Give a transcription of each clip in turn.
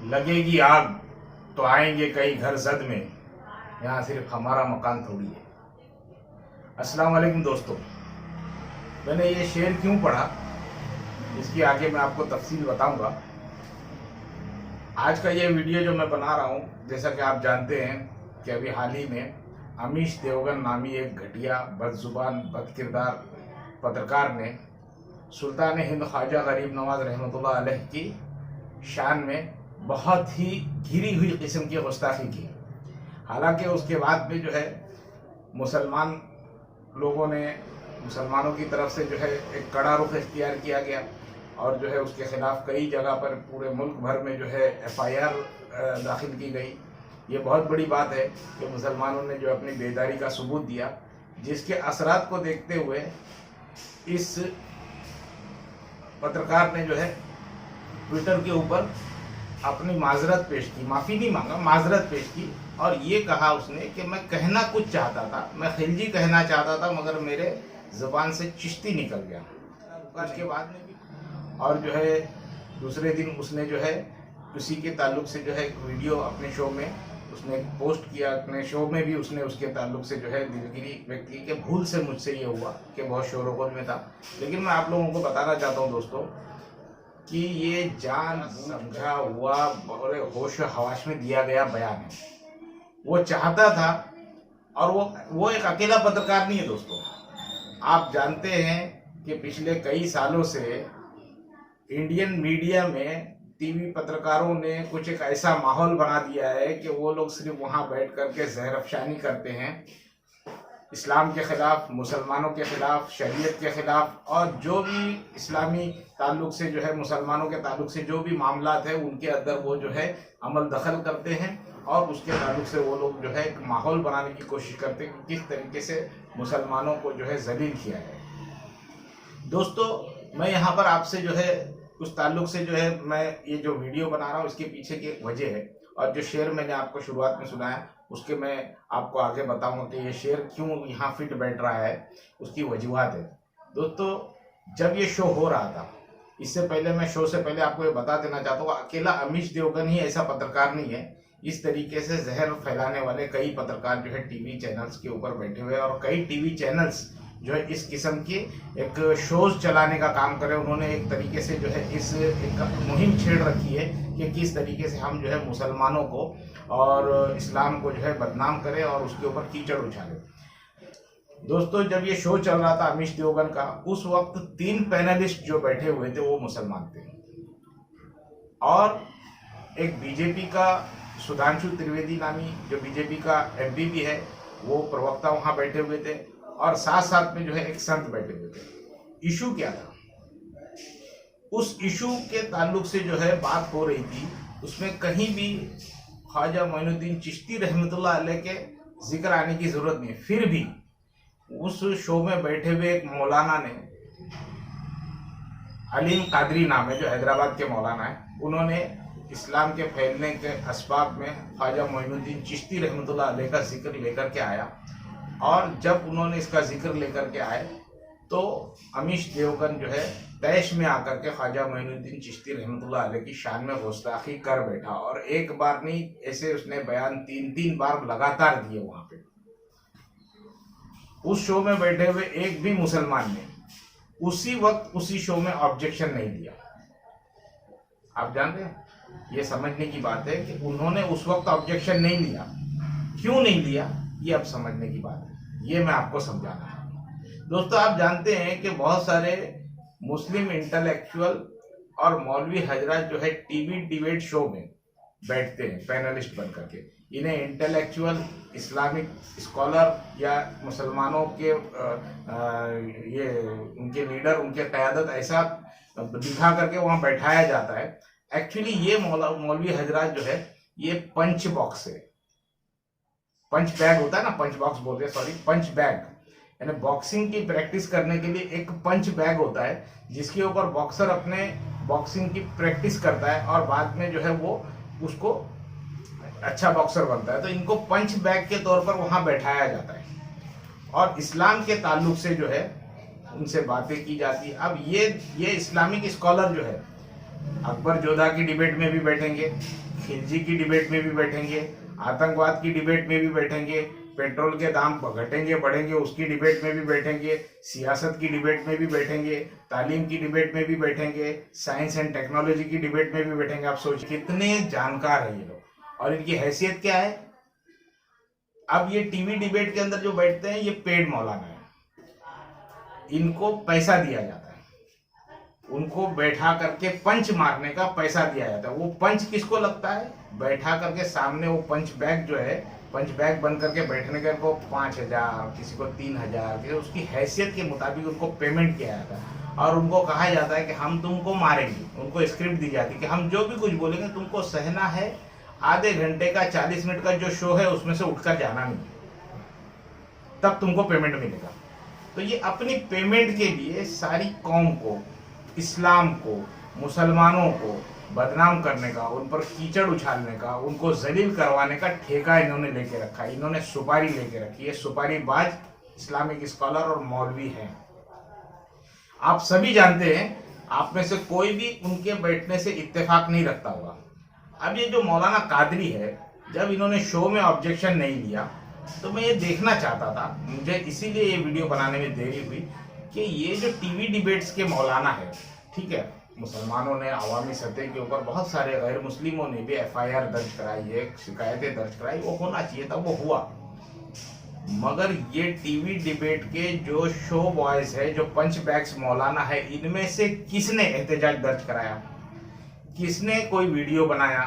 लगेगी आग तो आएंगे कई घर जद में, यहाँ सिर्फ हमारा मकान थोड़ी है। अस्सलाम वालेकुम दोस्तों, मैंने ये शेर क्यों पढ़ा इसकी आगे मैं आपको तफसील बताऊंगा। आज का ये वीडियो जो मैं बना रहा हूँ, जैसा कि आप जानते हैं कि अभी हाल ही में अमीश देवगन नामी एक घटिया बदजुबान बदकिरदार पत्रकार ने सुल्तान हिंद ख्वाजा गरीब नवाज रहमतुल्लाह अलैह की शान में बहुत ही घिरी हुई किस्म की गुस्ताखी की। हालांकि उसके बाद में जो है मुसलमान लोगों ने, मुसलमानों की तरफ से जो है एक कड़ा रुख इख्तियार किया गया और जो है उसके खिलाफ कई जगह पर पूरे मुल्क भर में जो है FIR दाखिल की गई। ये बहुत बड़ी बात है कि मुसलमानों ने जो अपनी बेदारी का सबूत दिया, जिसके असरात को देखते हुए इस पत्रकार ने जो है ट्विटर के ऊपर अपनी माजरत पेश की, माफ़ी नहीं मांगा, माजरत पेश की और ये कहा उसने कि मैं कहना कुछ चाहता था, मैं खिलजी कहना चाहता था मगर मेरे ज़ुबान से चिश्ती निकल गया। उसके बाद में भी और जो है दूसरे दिन उसने जो है उसी के ताल्लुक से जो है एक वीडियो अपने शो में उसने पोस्ट किया। अपने शो में भी उसने उसके ताल्लुक से जो है दिलगिरी व्यक्त की कि भूल से मुझसे ये हुआ कि बहुत शोर-गुल में था। लेकिन मैं आप लोगों को बताना चाहता हूँ दोस्तों कि ये जान समझा हुआ और होश हवास में दिया गया बयान है। वो चाहता था और वो एक अकेला पत्रकार नहीं है दोस्तों। आप जानते हैं कि पिछले कई सालों से इंडियन मीडिया में टीवी पत्रकारों ने कुछ एक ऐसा माहौल बना दिया है कि वो लोग सिर्फ वहाँ बैठ करके जहर अफशानी करते हैं इस्लाम के ख़िलाफ़, मुसलमानों के ख़िलाफ़, शरीयत के ख़िलाफ़ और जो भी इस्लामी ताल्लुक़ से जो है मुसलमानों के ताल्लुक़ से जो भी मामलात है उनके अंदर वो जो है अमल दखल करते हैं और उसके ताल्लुक़ से वो लोग जो है एक माहौल बनाने की कोशिश करते हैं कि किस तरीके से मुसलमानों को जो है जलील किया जाए। दोस्तों, मैं यहाँ पर आपसे जो है उस ताल्लुक़ से जो है मैं ये जो वीडियो बना रहा हूँ इसके पीछे की एक वजह है और जो शेर मैंने आपको शुरुआत में सुनाया उसके मैं आपको आगे बताऊंगा कि ये शेर क्यों यहाँ फिट बैठ रहा है, उसकी वजूहत है। दोस्तों, जब ये शो हो रहा था, इससे पहले मैं शो से पहले आपको ये बता देना चाहता हूँ, अकेला अमीश देवगन ही ऐसा पत्रकार नहीं है। इस तरीके से जहर फैलाने वाले कई पत्रकार जो है टीवी चैनल्स के ऊपर बैठे हुए हैं और कई टीवी चैनल्स जो है इस किस्म की एक शोज चलाने का काम करे। उन्होंने एक तरीके से जो है इस एक मुहिम छेड़ रखी है कि किस तरीके से हम जो है मुसलमानों को और इस्लाम को जो है बदनाम करें और उसके ऊपर कीचड़ उछालें। दोस्तों, जब ये शो चल रहा था अमीश देवगन का, उस वक्त 3 पैनलिस्ट जो बैठे हुए थे वो मुसलमान थे और एक बीजेपी का सुधांशु त्रिवेदी नामी जो बीजेपी का MP भी है, वो प्रवक्ता वहाँ बैठे हुए थे और साथ साथ में जो है एक संत बैठे हुए थे। इशू क्या था? उस इशू के ताल्लुक से जो है बात हो रही थी, उसमें कहीं भी ख्वाजा मोइनुद्दीन चिश्ती रहमतुल्लाह अलैह के जिक्र आने की जरूरत नहीं। फिर भी उस शो में बैठे हुए एक मौलाना ने, अलीम कादरी नाम है, जो हैदराबाद के मौलाना है, उन्होंने इस्लाम के फैलने के असबाब में ख्वाजा मोइनुद्दीन चिश्ती रहमतुल्लाह अलैह का जिक्र लेकर के आया और जब उन्होंने इसका जिक्र लेकर के आए तो अमीश देवगन जो है तैश में आकर के ख्वाजा मोइनुद्दीन चिश्ती रहमतुल्लाह अलैह की शान में गुस्ताखी कर बैठा और एक बार नहीं, ऐसे उसने बयान 3 बार लगातार दिए। वहां पे उस शो में बैठे हुए एक भी मुसलमान ने उसी वक्त उसी शो में ऑब्जेक्शन नहीं दिया। आप जानते हैं, ये समझने की बात है कि उन्होंने उस वक्त ऑब्जेक्शन नहीं लिया। क्यों नहीं लिया, ये अब समझने की बात है, ये मैं आपको समझाना है। दोस्तों, आप जानते हैं कि बहुत सारे मुस्लिम इंटेलेक्चुअल और मौलवी हजरत जो है टीवी डिबेट शो में बैठते हैं पैनलिस्ट बन करके। इन्हें इंटेलेक्चुअल, इस्लामिक स्कॉलर या मुसलमानों के ये उनके लीडर, उनके क़यादत ऐसा दिखा करके वहाँ बैठाया जाता है। एक्चुअली ये मौलवी हजरत जो है ये पंच बॉक्स है, पंच बैग होता है ना, पंच बॉक्स बोलते हैं, सॉरी, पंच बैग, यानी बॉक्सिंग की प्रैक्टिस करने के लिए एक पंच बैग होता है जिसके ऊपर बॉक्सर अपने बॉक्सिंग की प्रैक्टिस करता है और बाद में जो है वो उसको अच्छा बॉक्सर बनता है। तो इनको पंच बैग के तौर पर वहां बैठाया जाता है और इस्लाम के ताल्लुक से जो है उनसे बातें की जाती है। अब ये इस्लामिक स्कॉलर जो है अकबर जोधा की डिबेट में भी बैठेंगे, खिलजी की डिबेट में भी बैठेंगे, आतंकवाद की डिबेट में भी बैठेंगे, पेट्रोल के दाम घटेंगे बढ़ेंगे उसकी डिबेट में भी बैठेंगे, सियासत की डिबेट में भी बैठेंगे, तालीम की डिबेट में भी बैठेंगे, साइंस एंड टेक्नोलॉजी की डिबेट में भी बैठेंगे। आप सोचिए कितने जानकार है ये लोग और इनकी हैसियत क्या है। अब ये टीवी डिबेट के अंदर जो बैठते हैं ये पेड मौलाना है, इनको पैसा दिया जाता है, उनको बैठा करके पंच मारने का पैसा दिया जाता है। वो पंच किसको लगता है, बैठा करके सामने वो पंच बैग जो है, पंच बैग बन करके बैठने के को 5,000 किसी को 3,000 उसकी हैसियत के मुताबिक उनको पेमेंट किया जाता है और उनको कहा जाता है कि हम तुमको मारेंगे। उनको स्क्रिप्ट दी जाती है कि हम जो भी कुछ बोलेंगे तुमको सहना है, आधे घंटे का 40 मिनट का जो शो है उसमें से उठकर जाना नहीं, तब तुमको पेमेंट मिलेगा। तो ये अपनी पेमेंट के लिए सारी कौम को, इस्लाम को, मुसलमानों को बदनाम करने का, उन पर कीचड़ उछालने का, उनको जलील करवाने का ठेका इन्होंने लेके रखा है। इन्होंने सुपारी लेके रखी है। सुपारीबाज इस्लामिक स्कॉलर और मौलवी हैं। आप सभी जानते हैं, आप में से कोई भी उनके बैठने से इत्तेफाक नहीं रखता होगा। अब ये जो मौलाना कादरी है, जब इन्होंने शो में ऑब्जेक्शन नहीं लिया तो मैं ये देखना चाहता था, मुझे इसीलिए ये वीडियो बनाने में देरी हुई कि ये जो टीवी डिबेट्स के मौलाना है, ठीक है, मुसलमानों ने अवामी सतह के ऊपर बहुत सारे गैर मुस्लिमों ने भी FIR दर्ज कराई है, शिकायतें दर्ज कराई, वो होना चाहिए था, वो हुआ। मगर ये टीवी डिबेट के जो शो बॉयज है, जो पंच बैग्स मौलाना है, इनमें से किसने एहतजाज दर्ज कराया, किसने कोई वीडियो बनाया,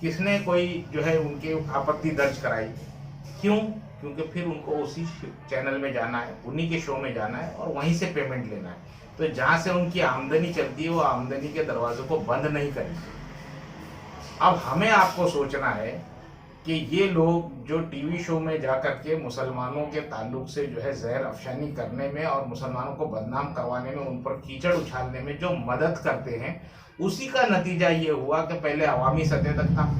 किसने कोई जो है उनकी आपत्ति दर्ज कराई? क्यों? क्योंकि फिर उनको उसी चैनल में जाना है, उन्हीं के शो में जाना है और वहीं से पेमेंट लेना है। तो जहां से उनकी आमदनी चलती है वो आमदनी के दरवाजों को बंद नहीं करेंगे। अब हमें आपको सोचना है कि ये लोग जो टीवी शो में जाकर के मुसलमानों के ताल्लुक से जो है जहर अफशानी करने में और मुसलमानों को बदनाम करवाने में, उन पर कीचड़ उछालने में जो मदद करते हैं, उसी का नतीजा ये हुआ कि पहले अवामी सतह तक था,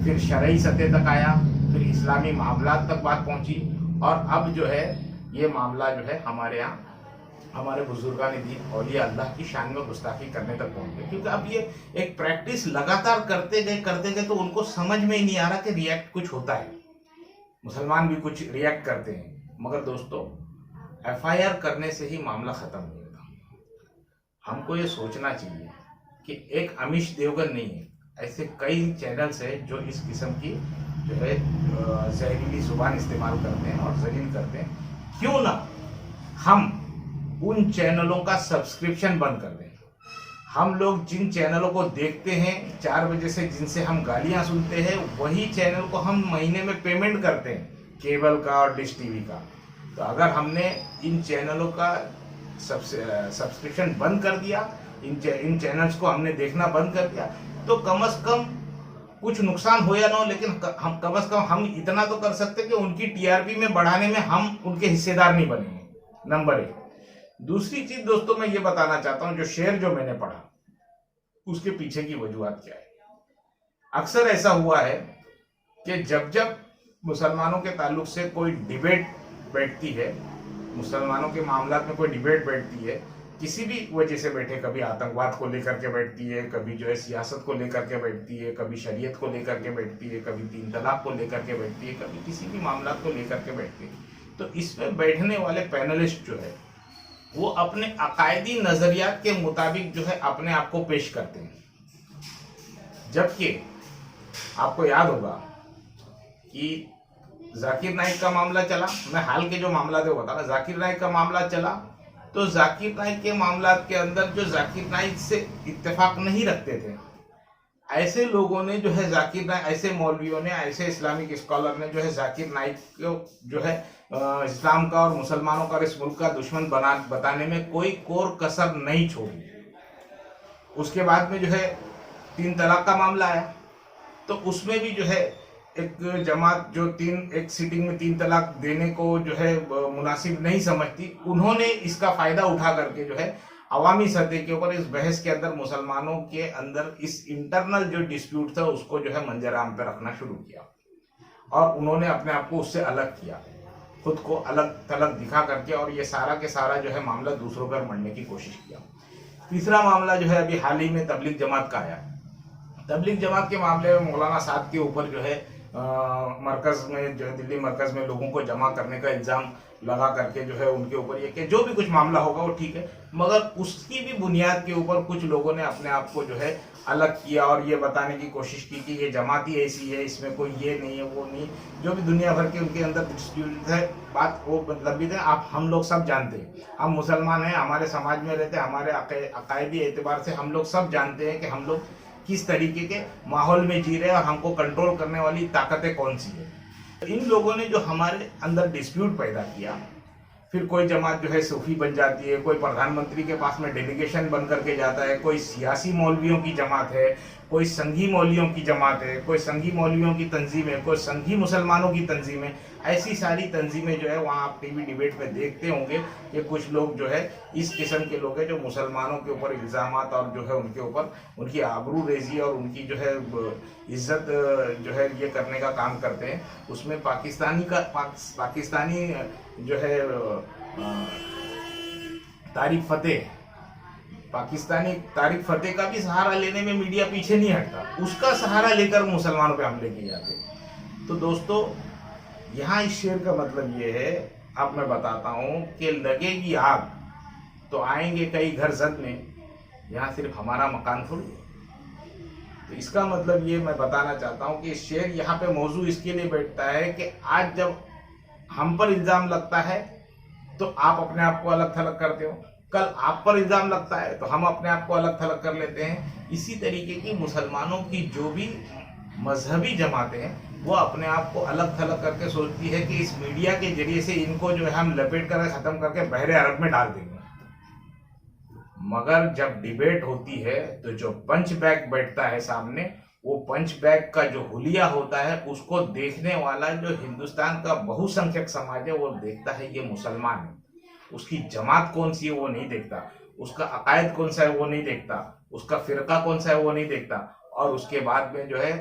फिर शरई सतह तक आया, फिर इस्लामी मामलात तक बात पहुंची और अब जो है ये मामला जो है हमारे यहाँ हमारे बुजुर्गान दीन औलिया अल्लाह की शान में गुस्ताखी करने तक पहुंच गए। क्योंकि अब ये एक प्रैक्टिस लगातार करते गए तो उनको समझ में ही नहीं आ रहा कि रिएक्ट कुछ होता है। मुसलमान भी कुछ रिएक्ट करते हैं, मगर दोस्तों FIR करने से ही मामला खत्म नहीं होता। हमको ये सोचना चाहिए कि एक अमीश देवगन नहीं है, ऐसे कई चैनल्स है जो इस किस्म की जो है जहरीली जुबान इस्तेमाल करते हैं और जलील करते हैं। क्यों ना हम उन चैनलों का सब्सक्रिप्शन बंद कर दें। हम लोग जिन चैनलों को देखते हैं 4 बजे से, जिनसे हम गालियां सुनते हैं, वही चैनल को हम महीने में पेमेंट करते हैं, केबल का और डिश टीवी का। तो अगर हमने इन चैनलों का सब्सक्रिप्शन बंद कर दिया, इन चैनल्स को हमने देखना बंद कर दिया, तो कम से कम कुछ नुकसान हो या ना हो, लेकिन हम कम से कम हम इतना तो कर सकते हैं कि उनकी TRP में बढ़ाने में हम उनके हिस्सेदार नहीं बनेंगे। नंबर 1। दूसरी चीज दोस्तों मैं ये बताना चाहता हूं, जो शेर जो मैंने पढ़ा उसके पीछे की वजूहत क्या है। अक्सर ऐसा हुआ है कि जब जब मुसलमानों के ताल्लुक से कोई डिबेट बैठती है, मुसलमानों के मामलात में कोई डिबेट बैठती है, किसी भी वजह से बैठे, कभी आतंकवाद को लेकर के बैठती है, कभी जो है सियासत को लेकर के बैठती है, कभी शरीयत को लेकर के बैठती है, कभी 3 तलाक को लेकर के बैठती है, कभी किसी भी मामलात को लेकर के बैठती है, तो इसमें बैठने वाले पैनलिस्ट जो है वो अपने अकायदी नजरियात के मुताबिक जो है अपने आप को पेश करते हैं। जबकि आपको याद होगा कि जाकिर नाइक का मामला चला, मैं हाल के जो मामला थे बता रहा, जाकिर नाइक का मामला चला, तो जाकिर नाइक के मामला के अंदर जो जाकिर नाइक से इत्तेफाक नहीं रखते थे, ऐसे लोगों ने जो है जाकिर नाइक, ऐसे मौलवियों ने, ऐसे इस्लामिक स्कॉलर ने जो है जाकिर नाइक को जो है इस्लाम का और मुसलमानों का और इस मुल्क का दुश्मन बताने में कोई कोर कसर नहीं छोड़ी। उसके बाद में जो है 3 तलाक का मामला आया, तो उसमें भी जो है एक जमात जो एक सीटिंग में 3 तलाक देने को जो है मुनासिब नहीं समझती, उन्होंने इसका फायदा उठा करके जो है अवामी सतह के ऊपर इस बहस के अंदर मुसलमानों के अंदर इस इंटरनल जो डिस्प्यूट था उसको जो है मंजराम पे रखना शुरू किया और उन्होंने अपने आप को उससे अलग किया, खुद को अलग थलग दिखा करके, और ये सारा के सारा जो है मामला दूसरों पर मढ़ने की कोशिश किया। तीसरा मामला जो है अभी हाल ही में तबलीग जमात का आया। तबलीग जमात के मामले में मौलाना साहब के ऊपर जो है मरकज में जो है दिल्ली मरकज में लोगों को जमा करने का इल्ज़ाम लगा करके जो है उनके ऊपर ये कि जो भी कुछ मामला होगा वो ठीक है, मगर उसकी भी बुनियाद के ऊपर कुछ लोगों ने अपने आप को जो है अलग किया और ये बताने की कोशिश की कि ये जमात ही ऐसी है, इसमें कोई ये नहीं है वो नहीं, जो भी दुनिया भर के उनके अंदर डिस्प्यूट है बात वो मतलब भी है। आप हम लोग सब जानते हैं, हम मुसलमान हैं, हमारे समाज में रहते हैं, हमारे अकायदी एतबार से हम लोग सब जानते हैं कि हम लोग किस तरीके के माहौल में जी रहे हैं और हमको कंट्रोल करने वाली ताकतें कौन सी है। इन लोगों ने जो हमारे अंदर डिस्प्यूट पैदा किया, फिर कोई जमात जो है सूफी बन जाती है, कोई प्रधानमंत्री के पास में डेलीगेशन बन करके जाता है, कोई सियासी मौलवियों की जमात है, कोई संघी मौलवियों की जमात है, कोई संघी मौलवियों की तंजीम है, कोई संघी मुसलमानों की तंजीम है। ऐसी सारी तंजीमें जो है वहाँ आप टीवी डिबेट में देखते होंगे कि कुछ लोग जो है इस किस्म के लोग हैं जो मुसलमानों के ऊपर इल्ज़ामात और जो है उनके ऊपर उनकी आबरू रेजी और उनकी जो है इज्जत जो है ये करने का काम करते हैं। उसमें पाकिस्तानी जो है तारिक फतेह का भी सहारा लेने में मीडिया पीछे नहीं हटता, उसका सहारा लेकर मुसलमानों पे हमले किए जाते। तो दोस्तों यहाँ इस शेर का मतलब ये है, अब मैं बताता हूँ कि लगेगी आग तो आएंगे कई घर जद में, यहाँ सिर्फ हमारा मकान थोड़ी है। तो इसका मतलब ये मैं बताना चाहता हूँ कि शेर यहाँ पे मौजू इसके लिए बैठता है कि आज जब हम पर इल्ज़ाम लगता है तो आप अपने आप को अलग थलग करते हो, कल आप पर इल्ज़ाम लगता है तो हम अपने आप को अलग थलग कर लेते हैं। इसी तरीके की मुसलमानों की जो भी मजहबी जमातें हैं वो अपने आप को अलग थलग करके सोचती है कि इस मीडिया के जरिए से इनको जो है हम लपेट कर ख़त्म करके बहरे अरब में डाल देंगे। मगर जब डिबेट होती है तो जो पंच बैग बैठता है सामने, वो पंच बैग का जो हुलिया होता है उसको देखने वाला जो हिंदुस्तान का बहुसंख्यक समाज है वो देखता है ये मुसलमान है। उसकी जमात कौन सी है वो नहीं देखता, उसका अकायद कौन सा है वो नहीं देखता, उसका फिरका कौन सा है वो नहीं देखता, और उसके बाद में जो है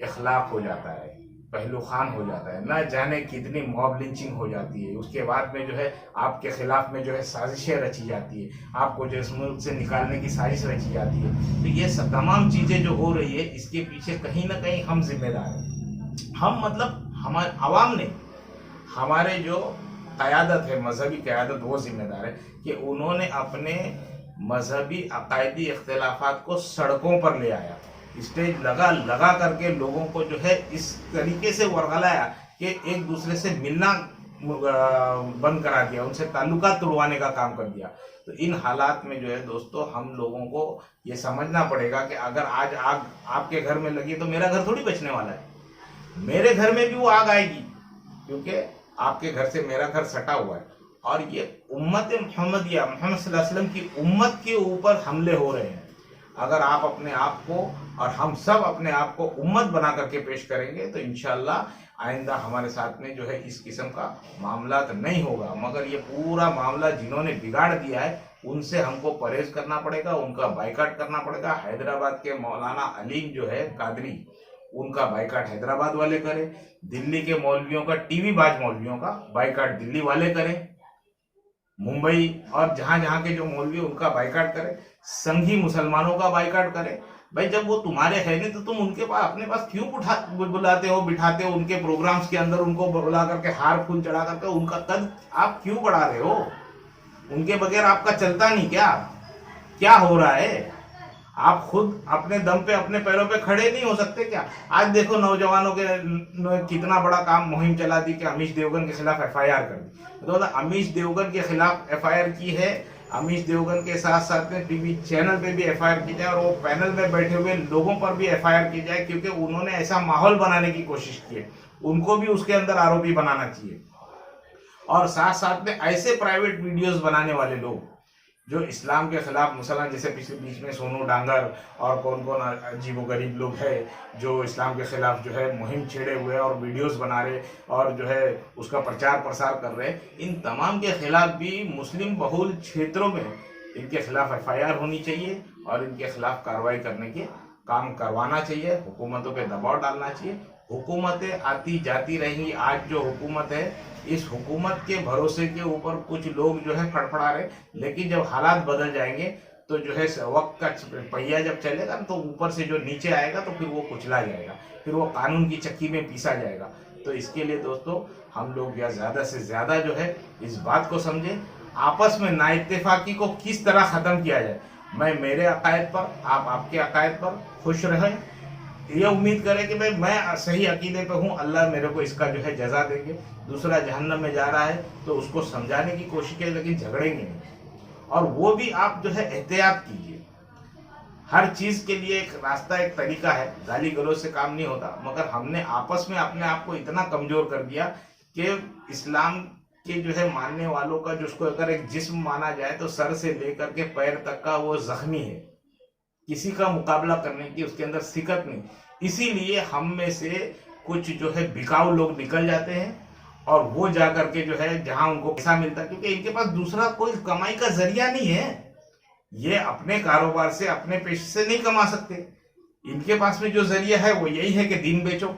इखलाक हो जाता है, पहलू खान हो जाता है, न जाने कितनी मॉब लिंचिंग हो जाती है। उसके बाद में जो है आपके खिलाफ में जो है साजिशें रची जाती है, आपको जो इस मुल्क से निकालने की साजिश रची जाती है। तो ये सब तमाम चीज़ें जो हो रही है इसके पीछे कहीं ना कहीं हम जिम्मेदार हैं। हम मतलब हमारे अवाम ने, हमारे जो क़यादत है मजहबी क़यादत वो जिम्मेदार है कि उन्होंने अपने मजहबी अकायदी इख्तिलाफात को सड़कों पर ले आया, स्टेज लगा करके लोगों को जो है इस तरीके से वर्गलाया कि एक दूसरे से मिलना बंद करा दिया, उनसे ताल्लुकात तोड़वाने का काम कर दिया। तो इन हालात में जो है दोस्तों हम लोगों को ये समझना पड़ेगा कि अगर आज आग आपके घर में लगी तो मेरा घर थोड़ी बचने वाला है, मेरे घर में भी वो आग आएगी, क्योंकि आपके घर से मेरा घर सटा हुआ है। और ये उम्मत मोहम्मदिया मोहम्मद सल्लल्लाहु अलैहि वसल्लम की उम्मत के ऊपर हमले हो रहे हैं। अगर आप अपने आप को और हम सब अपने आप को उम्मत बना करके पेश करेंगे तो इंशाअल्लाह आइंदा हमारे साथ में जो है इस किस्म का मामला तो नहीं होगा। मगर ये पूरा मामला जिन्होंने बिगाड़ दिया है उनसे हमको परहेज करना पड़ेगा, उनका बाइकाट करना पड़ेगा। हैदराबाद के मौलाना अलीम जो है कादरी, उनका बाइकाट हैदराबाद वाले करें, दिल्ली के मौलवियों का, टीवी बाज मौलवियों का बाइकाट दिल्ली वाले करें, मुंबई और जहां जहां के जो मौलवी उनका बाइकाट करें, संघी मुसलमानों का बाइकाट करें। भाई जब वो तुम्हारे है नहीं तो तुम उनके पास अपने पास क्यों बुलाते हो, बिठाते हो उनके प्रोग्राम्स के अंदर, उनको बुला करके हार फूल चढ़ा करके उनका कद आप क्यों बढ़ा रहे हो? उनके बगैर आपका चलता नहीं क्या हो रहा है? आप खुद अपने दम पे अपने पैरों पे खड़े नहीं हो सकते क्या? आज देखो नौजवानों के कितना बड़ा काम मुहिम चला दी कि अमीश देवगन के खिलाफ एफआईआर कर दी। तो अमीश देवगन के खिलाफ एफआईआर की है, अमीश देवगन के साथ साथ में टीवी चैनल पे भी एफआईआर की जाए और वो पैनल में बैठे हुए लोगों पर भी एफआईआर की जाए, क्योंकि उन्होंने ऐसा माहौल बनाने की कोशिश की है, उनको भी उसके अंदर आरोपी बनाना चाहिए। और साथ साथ में ऐसे प्राइवेट वीडियोस बनाने वाले लोग जो इस्लाम के खिलाफ मुसलमान, जैसे पिछले बीच में सोनू डांगर और कौन कौन अजीबोगरीब लोग हैं जो इस्लाम के खिलाफ जो है मुहिम छेड़े हुए और वीडियोस बना रहे और जो है उसका प्रचार प्रसार कर रहे हैं, इन तमाम के खिलाफ भी मुस्लिम बहुल क्षेत्रों में इनके खिलाफ एफआईआर होनी चाहिए और इनके खिलाफ कार्रवाई करने के काम करवाना चाहिए, हुकूमतों पर दबाव डालना चाहिए। हुकूमतें आती जाती रहेंगी। आज जो हुकूमत है इस हुकूमत के भरोसे के ऊपर कुछ लोग जो है फड़फड़ा रहे, लेकिन जब हालात बदल जाएंगे तो जो है वक्त का पहिया जब चलेगा तो ऊपर से जो नीचे आएगा तो फिर वो कुचला जाएगा, फिर वो कानून की चक्की में पीसा जाएगा। तो इसके लिए दोस्तों हम लोग या ज़्यादा से ज़्यादा जो है इस बात को समझें, आपस में नाइत्तेफाकी को किस तरह ख़त्म किया जाए। मैं मेरे अकायद पर, आप आपके अकायद पर खुश रहें, ये उम्मीद करें कि भाई मैं सही अकीदे पे हूँ, अल्लाह मेरे को इसका जो है जजा देंगे। दूसरा जहन्नम में जा रहा है तो उसको समझाने की कोशिश करें, लेकिन झगड़ेंगे नहीं। और वो भी आप जो है एहतियात कीजिए। हर चीज़ के लिए एक रास्ता, एक तरीका है, गाली गलौज से काम नहीं होता। मगर हमने आपस में अपने आप को इतना कमज़ोर कर दिया कि इस्लाम के जो है मानने वालों का, जिसको अगर एक जिस्म माना जाए तो सर से लेकर के पैर तक का वो जख्मी है, किसी का मुकाबला करने की उसके अंदर सिकत नहीं। इसीलिए हम में से कुछ जो है बिकाऊ लोग निकल जाते हैं और वो जा करके जो है जहां उनको पैसा मिलता है, क्योंकि इनके पास दूसरा कोई कमाई का जरिया नहीं है। ये अपने कारोबार से, अपने पेशे से नहीं कमा सकते। इनके पास में जो जरिया है वो यही है कि दीन बेचो,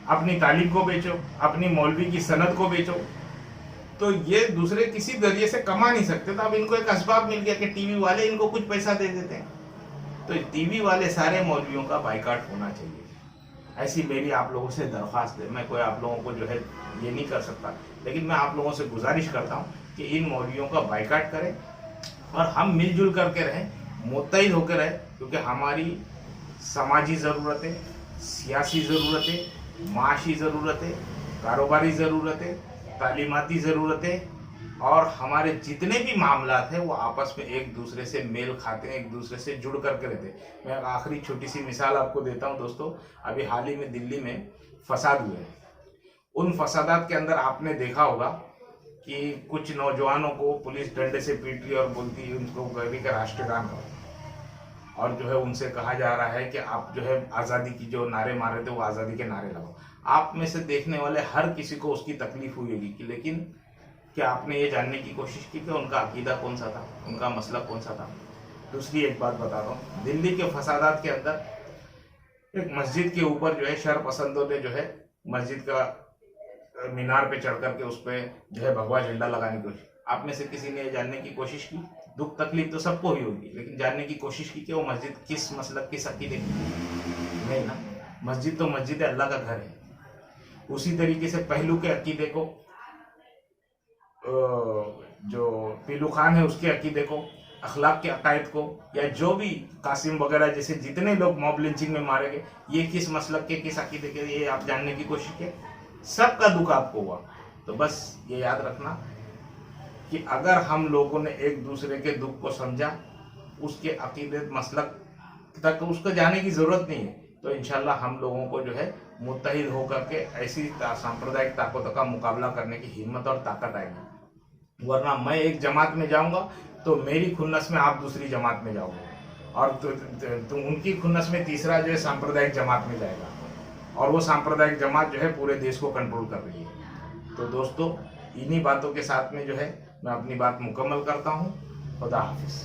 अपनी तालीम को बेचो, अपनी मौलवी की सनद को बेचो। तो ये दूसरे किसी जरिए से कमा नहीं सकते। तो अब इनको एक असबाब मिल गया कि टीवी वाले इनको कुछ पैसा दे देते हैं। तो टीवी वाले सारे मौलवियों का बाइकाट होना चाहिए, ऐसी मेरी आप लोगों से दरख्वास्त है। मैं कोई आप लोगों को जो है ये नहीं कर सकता, लेकिन मैं आप लोगों से गुजारिश करता हूँ कि इन मौलवियों का बाइकाट करें और हम मिलजुल करके रहें, मुत्तहिद होकर रहें। क्योंकि हमारी समाजी ज़रूरतें, सियासी ज़रूरतें, माशी ज़रूरतें, कारोबारी ज़रूरतें, तालीमाती ज़रूरतें और हमारे जितने भी मामलात हैं वो आपस में एक दूसरे से मेल खाते हैं, एक दूसरे से जुड़ करके रहते हैं। मैं एक आखिरी छोटी सी मिसाल आपको देता हूं दोस्तों। अभी हाल ही में दिल्ली में फसाद हुए हैं। उन फसादात के अंदर आपने देखा होगा कि कुछ नौजवानों को पुलिस डंडे से पीट रही और बोलती है उनको गरीबी का राष्ट्रगान गाओ, और जो है उनसे कहा जा रहा है कि आप जो है आज़ादी की जो नारे मारे थे वो आज़ादी के नारे लगाओ। आप में से देखने वाले हर किसी को उसकी तकलीफ हुई होगी कि लेकिन क्या आपने ये जानने की कोशिश की कि उनका अकीदा कौन सा था, उनका मसला कौन सा था। दूसरी एक बात बता रहा हूँ, दिल्ली के फसादात के अंदर एक मस्जिद के ऊपर जो है शर पसंदों ने जो है मस्जिद का मीनार पे चढ़ करके उस पर जो है भगवा झंडा लगाने की कोशिश। आप में से किसी ने जानने की कोशिश की? दुख तकलीफ तो सबको ही होगी, लेकिन जानने की कोशिश की कि वो मस्जिद किस मसलक किस अकीदे की? नहीं ना, मस्जिद तो मस्जिद है, अल्लाह का घर है। उसी तरीके से पहलू के अकीदे को, जो पीलू खान है उसके अकीदे को, अखलाक के अकायद को, या जो भी कासिम वगैरह जैसे जितने लोग मॉब लिंचिंग में मारे गए, ये किस मसलक के किस अकीदे के, ये आप जानने की कोशिश की? सबका दुख आपको हुआ। तो बस ये याद रखना कि अगर हम लोगों ने एक दूसरे के दुख को समझा, उसके अकीदे मसलक तक उसको जाने की जरूरत नहीं है, तो इंशाल्लाह हम लोगों को जो है मुत्तहिद होकर के ऐसी सांप्रदायिक ताकतों का मुकाबला करने की हिम्मत और ताकत आएगी। वरना मैं एक जमात में जाऊंगा तो मेरी खुन्नस में आप दूसरी जमात में जाओगे, और तो उनकी खुन्नस में तीसरा जो है सांप्रदायिक जमात में जाएगा, और वो सांप्रदायिक जमात जो है पूरे देश को कंट्रोल कर रही है। तो दोस्तों इन्हीं बातों के साथ में जो है मैं अपनी बात मुकम्मल करता हूँ। खुदा हाफिज़।